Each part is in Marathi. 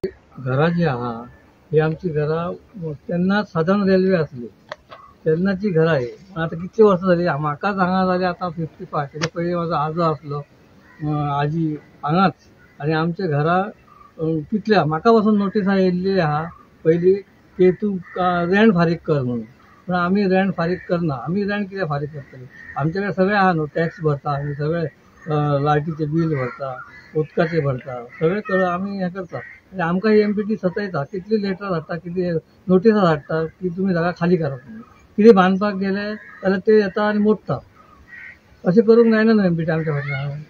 घरां जी आहा ही आमची घरां तेन्ना साधारण रेल्वे आसली तेन्नाची घरां ही. आता कितली वर्सां जाली म्हाकाच हांगा जाली आता 55. तेच्या पयलीं म्हाजो आजो आसलो आजी हांगाच. आनी आमच्या घरा कितल्या म्हाका पासून नोटिसां येयल्ली आहा पयलीं की तूं रेंट फारीक कर म्हणून. पूण आमी रेंट फारीक करना. आमी रेंट कित्याक फारीक करतले. आमचे कडेन सगळें आहा न्हू, टॅक्स भरता आमी सगळे, लायटीचे बील भरता, उदकाचे भरता, सगळें करून आमी हें करता. आनी आमकां एमपीटी सतयता, कितली लेटर धाडटा, कितें नोटिसां धाडटा की तुमी जागा खाली करात म्हणून. कितें बांदपाक गेले जाल्यार ते येता आनी मोडटा. अशें करूंक जायना न्हू एमपीटी आमच्या फाटल्यान.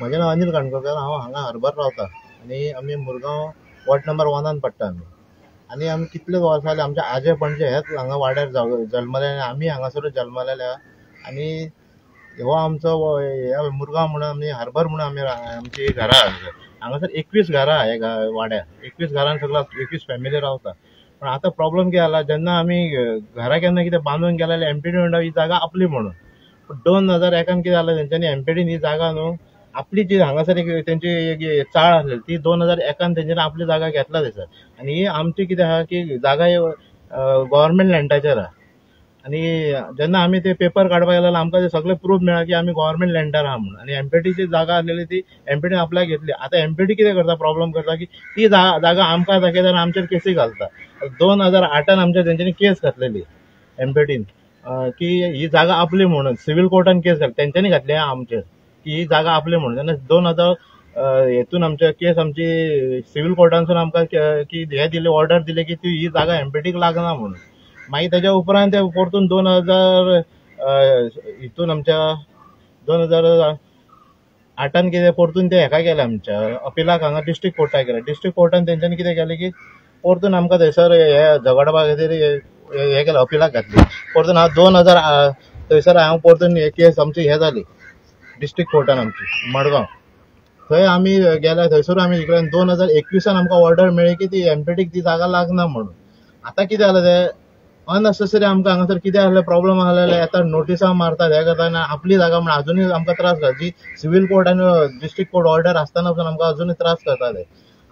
म्हजें नांव अनिल काणकोकर. हांव हांगा हरबर रावता आनी आमी मुरगांव वॉर्ड नंबर 1 पडटा आमी. आनी आमी कितलेच वर्सां जालीं आमचे आजे पणजे हेच हांगा वाड्यार जल्मले आनी आमी हांगासरूच जल्मलेले आहा. आनी हो आमचो हे मुरगांव म्हणून आमी हरबर म्हणून आमी आमची घरां आहा. हांगासर 21 घरां हे वाड्यार. 21 घरांत सगळो 21 फॅमिली रावता. पण आतां प्रॉब्लम कितें जाला, जेन्ना आमी घरां केन्ना कितें बांदून गेले जाल्यार एमपीडी म्हणटा ही जागा आपली म्हणून. 2001 कितें जालें तेंच्यांनी एमपीडीन ही जागा न्हू आपली जी हांगासर एक तेंची एक चाळ आसली ती 2001 तेंच्यांनी आपली जागा घेतला थंयसर. आनी ही आमची कितें आहा की जागा गव्हर्मेंट लँडाचेर आहा. आनी जेन्ना आमी ते पेपर काडपाक गेले जाल्यार आमकां ते सगळे प्रूफ मेळ्ळा की आमी गव्हर्मेंट लँडार आहा म्हणून. आनी एमपीडीची जागा आसलेली ती एमपीडीन आपल्याक घेतली. आतां एमपीडी कितें करता, प्रॉब्लम करता की ती जागा आमकां दाखयता आनी आमचेर केसी घालता. 2008 आमचेर तेंच्यांनी केस घातलेली एमपीडीन की ही जागा आपली म्हणून. सिव्हील कोर्टान केस घातली, तेंच्यांनी घातली आमचेर की ही जागा आपली म्हणून. तेन्ना 2000 हेतून आमच्या केस आमची सिव्हील कोर्टानसून आमकां की हे दिले, ऑर्डर दिले की ती ही जागा एमपीडीक लागना म्हणून. मागीर तेच्या उपरांत ते परतून 2000 हितून आमच्या 2008 कितें परतून ते हेका गेले आमच्या अपिलाक हांगा डिस्ट्रिक्ट कोर्टाक गेले. डिस्ट्रिक्ट कोर्टान तेंच्यांनी कितें केलें की परतून आमकां थंयसर हे झगडपा खातीर हे केलें, अपिलाक घातली. परतून हांव 2000 थंयसर हांव परतून केस आमची हे जाली डिस्ट्रिक्ट कोर्टान आमची मडगांव. थंय आमी गेल्या, थंयसर आमी जिखले. 2021 आमकां ऑर्डर मेळ्ळी की ती एमपीडीक ती जागा लागना म्हणून. आतां कितें जालें ते अननेसेसरी आमकां हांगासर कितें आसलें प्रॉब्लम आसलेले येता, नोटिसां मारतात, हे करता आनी आपली जागा म्हणून अजुनूय आमकां त्रास करता. जी सिव्हील कोर्ट आनी डिस्ट्रिक्ट कोर्ट ऑर्डर आसतना पसून आमकां अजुनूय त्रास करताले.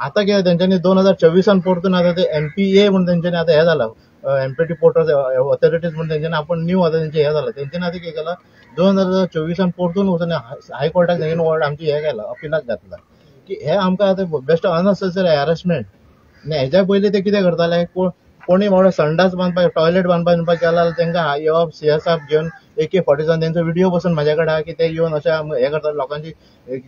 आतां कितें तेंच्यांनी 2024 परतून आतां ते एमपीए म्हणून तेंच्यांनी आतां हे जाला, एमपीटी पोर्टल ऑथॉरिटीज म्हणून तेंच्यांनी आपण न्यू आतां तेंचे हे जाला. तेंच्यांनी आतां कितें केलां 2024 परतून वचून हायकोर्टाक तेंच्यांनी ऑर्डर आमची हे केला, अपिलाक घातला की हे आमकां आतां बेस्ट अननेसेसरी हॅरेसमेंट. आनी हेच्या पयलीं ते कितें करताले, कोणी व्हडलो संडास बांदपाक, टॉयलेट बांदपाक येवपाक गेला जाल्यार तेंकां येवप सीएसआर घेवन AK-47 तेंचो व्हिडिओ बसून म्हाजे कडेन आहा की ते येवन अशें हे करतात, लोकांची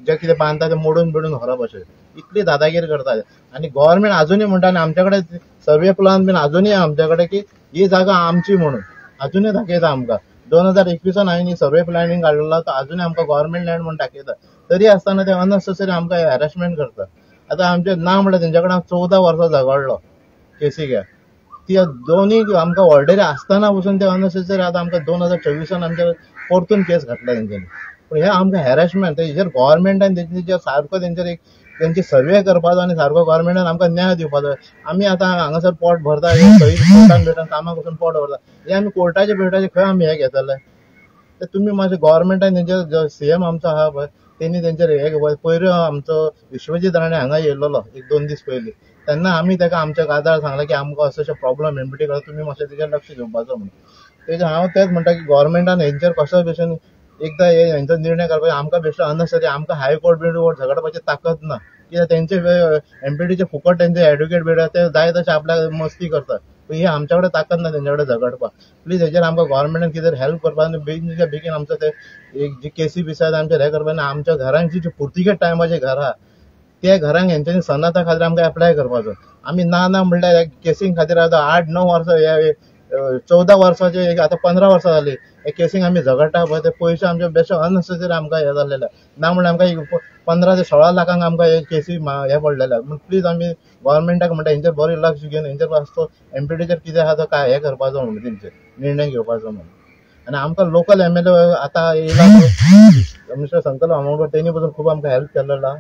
जे कितें बांदता ते मोडून बिडून व्हरप अशें. इतली दादागिरी करतात. आनी गव्हर्मेंट अजूनय म्हणटा आनी आमच्या कडेन सर्वे प्लान बीन अजूनय आमच्या कडेन की ही जागा आमची म्हणून अजूनय दाखयता आमकां. 2021 हांवें ही सर्वे प्लॅनिंग काडलेलो तो अजूनय आमकां गव्हर्मेंट लँड म्हणून दाखयता. तरी आसतना ते अननेसेसरी आमकां हॅरेसमेंट करता. आतां आमचे ना म्हणल्यार तेंच्या कडेन 14 वर्सां झगडलो केसी घ्या. ती दोनूय आमकां ऑर्डरी आसतना पसून ते अननेसेसरी आतां आमकां 2024 आमच्या परतून केस घातला तेंच्यांनी. पूण हे आमकां हॅरेसमेंट, हेजेर गव्हर्मेंटान तेंचे सारको तेंचेर एक तेंची सर्वे करपाचो आनी सारको गव्हर्मेंटान आमकां न्याय दिवपाचो. आमी आतां हांगासर पोट भरता, खंय कोर्टान भेटून कामाक वचून पोट भरता, हे आमी कोर्टाचे भेटाचे खंय आमी हे घेतले. ते तुमी मातशें गव्हर्मेंटान तेंचे सीएम आमचो आहा पळय तेणी तेंचेर हे पयरूं आमचो विश्वजीत राणे हांगा येयल्लो 1-2 दीस पयलीं. तेन्ना आमी ताका आमच्या काजार सांगला की आमकां असो प्रॉब्लम एमपीटी करता, तुमी मातशें तेजेर लक्ष दिवपाचो म्हणून. तेजेर हांव तेच म्हणटा की गव्हर्मेंटान हेंचेर कसो भशेन एकदां हेंचो निर्णय करपाचो. आमकां बेश्टो अननेसेसरी आमकां हायकोर्ट बिकोर्ट झगडपाची ताकद ना. कित्याक तेंचे एमपीटीचे फुकट तेंचे एडवोकेट बिडा ते जाय तशें आपल्याक मस्ती करतात. ही आमच्या कडेन ताकद ना तेंच्या कडेन झगडपाक. प्लीज हेजेर आमकां गव्हर्मेंटान कितें हेल्प करपाक आनी बेगीनच्या बेगीन आमचो ते एक जी केसी बी आसा आमचेर हे करपाक. आनी आमच्या घरांची जी पुर्तिगेज टायमाची घरां आहा त्या घरांक हेंच्यांनी सनाता खातीर आमकां एप्लाय करपाचो. आमी ना म्हणल्यार केसींग खातीर आतां 8-9 वर्सां 14 वर्साचे आतां 15 वर्सां जालीं हे केसींग आमी झगडटा पळय. ते पयशे आमचे बेश्टे अननेसेसरी आमकां हे जाल्लेले. ना म्हणल्यार आमकां 15 ते 16 लाखांक आमकां हे केसी हे पडलेले. पूण प्लीज आमी गव्हर्मेंटाक म्हणटा हेंचेर बरें लक्ष घेवन हेंचेर मातसो एमपीटीचेर कितें आहा तो काय हे करपाचो म्हणून तेंचेर निर्णय घेवपाचो म्हणून. आनी आमकां लोकल एमएलए आतां येयला मिस्टर संकल्प आमोणकर, तेणी पसून खूब आमकां हेल्प केल्लो आहा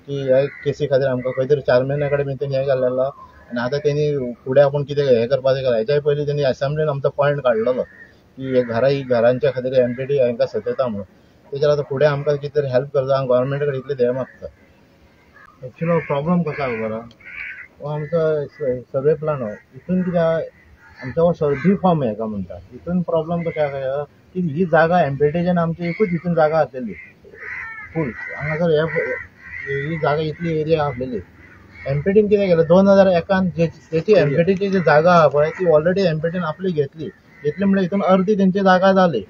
की हे केसी खातीर आमकां खंय तरी चेअरमॅना कडेन बीन तेणी हे केल्लो. आनी आतां तेणी फुडें आपूण कितें हे करपाचें केलां. हेच्याय पयलीं तेणी असेंब्लीन आमचो पॉयंट काडलेलो की हे घरांच्या खातीर एमपीटी हांकां सतयता म्हणून. तेजेर आतां फुडें आमकां कितें तरी हेल्प करता हांव गव्हर्मेंटा कडेन इतलें हें मागता. एक्चुअली हो प्रॉब्लम कसो आहा खबर आहा, हो आमचो सर्वे प्लान हो हितून कितें आहा, आमचो हो सर्वे फॉर्म हेका म्हणटा हितून प्रॉब्लम कशें आहा की ही जागा एम्पिटेजन आमची एकूच हितून जागा आसलेली फूल हांगासर ही जागा इतली एरिया आसलेली. एम्पिटीन कितें केलें 2001 तेची एम्पिटीची जी जागा आहा पळय ती ऑलरेडी एम्पिटीन आपली घेतली म्हणजे हितून अर्दी तेंची जागा जाली,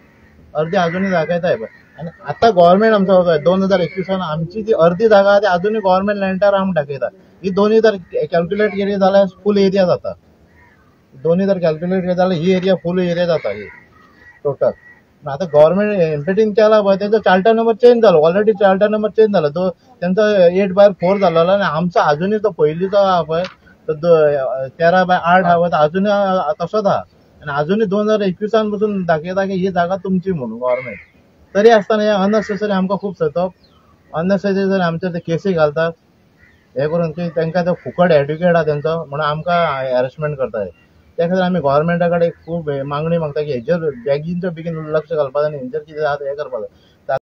अर्दी अजूनही जागा येताय पळय. आनी आतां गव्हर्मेंट आमचो 2021 आमची जी अर्दी जागा आहा ती अजूनही गव्हर्मेंट लँडार आमकां दाखयता. ही दोन्ही जर कॅल्क्युलेट केली जाल्यार फूल एरिया जाता. दोन्ही जर कॅल्क्युलेट केली जाल्यार ही एरिया फूल एरिया जाता ही टोटल. आता गव्हर्मेंट एम्पिटीन केला पळय त्यांचा चार्टर नंबर चेंज झालो, ऑलरेडी चार्टर नंबर चेंज झाला. तो त्यांचा 8/4 झालेला आणि आमचा अजूनही तो पयलींचो आहा पळय तो 13/8 आहा तो अजूनही तसोच आहा. आणि अजूनही 2021 पासून दाखयता की ही जागा तुमची म्हणून गव्हर्मेंट. तरी आसतना हे अननेसेसरी आमकां खूब सतप अननेसेसरी आमचे ते केसी घालतात हे करून की तांकां तो फुकट एड्युकेट आहा तेंचो म्हणून आमकां हॅरेसमेंट करता. त्या खातीर आमी गव्हर्मेंटा कडेन खूब मागणी मागता की हेजेर बेगीनच्या बेगीन लक्ष घालपाक आनी हेंचेर कितें आहा हें करपाक जाय.